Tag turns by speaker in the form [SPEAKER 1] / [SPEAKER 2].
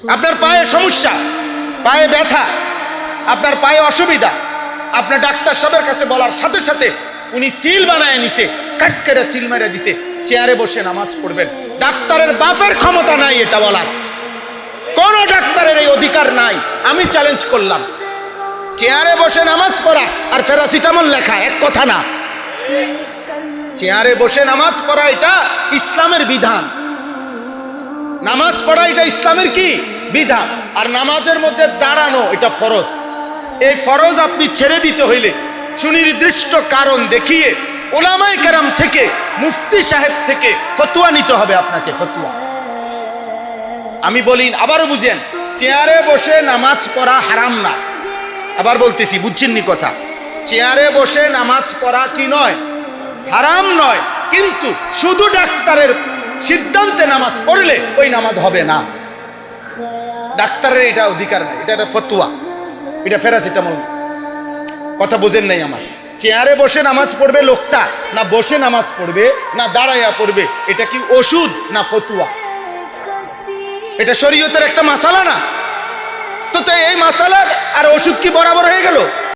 [SPEAKER 1] আপনার পায়ে সমস্যা, পায়ে ব্যথা, আপনার পায়ে অসুবিধা, আপনার ডাক্তার সাহেবের কাছে বলার সাথে সাথে উনি সিল বানায় নিছে, কাট করে সিল মেরে দিছে, চেয়ারে বসে নামাজ পড়বেন। ডাক্তারের বাপের ক্ষমতা নাই এটা বলার, কোন ডাক্তারের এই অধিকার নাই। আমি চ্যালেঞ্জ করলাম, চেয়ারে বসে নামাজ পড়া আর প্যারাসিটামল লেখা এক কথা না। চেয়ারে বসে নামাজ পড়া এটা ইসলামের বিধান, নামাজ পড়া এটা ইসলামের কি বিধান, আর নামাজের মধ্যে দাঁড়ানো এটা ফরজ। এই ফরজ আপনি ছেড়ে দিতে হইলে সুনির্দিষ্ট কারণ দেখিয়ে ওলামায়ে কেরাম থেকে, মুফতি সাহেব থেকে ফতোয়া নিতে হবে আপনাকে, ফতোয়া। আমি বলি, আবারও বুঝেন, চেয়ারে বসে নামাজ পড়া হারাম না। আবার বলতেছি, বুঝছেননি কথা? চেয়ারে বসে নামাজ পড়া কি নয়? হারাম নয়, কিন্তু শুধু ডাক্তারের সিদ্ধান্তে নামাজ পড়লে ওই নামাজ হবে না। ডাক্তারের এটা অধিকার নাই, এটা একটা ফতোয়া, এটা প্যারাসিটামল। কথা বুঝেন নাই আমার? চেয়ারে বসে নামাজ পড়বে লোকটা, না বসে নামাজ পড়বে না দাঁড়াইয়া পড়বে, এটা কি ওষুধ না ফতোয়া? এটা শরীয়তের একটা মাসালা না? তো এই মাসালা আর ওষুধ কি বরাবর হয়ে গেল?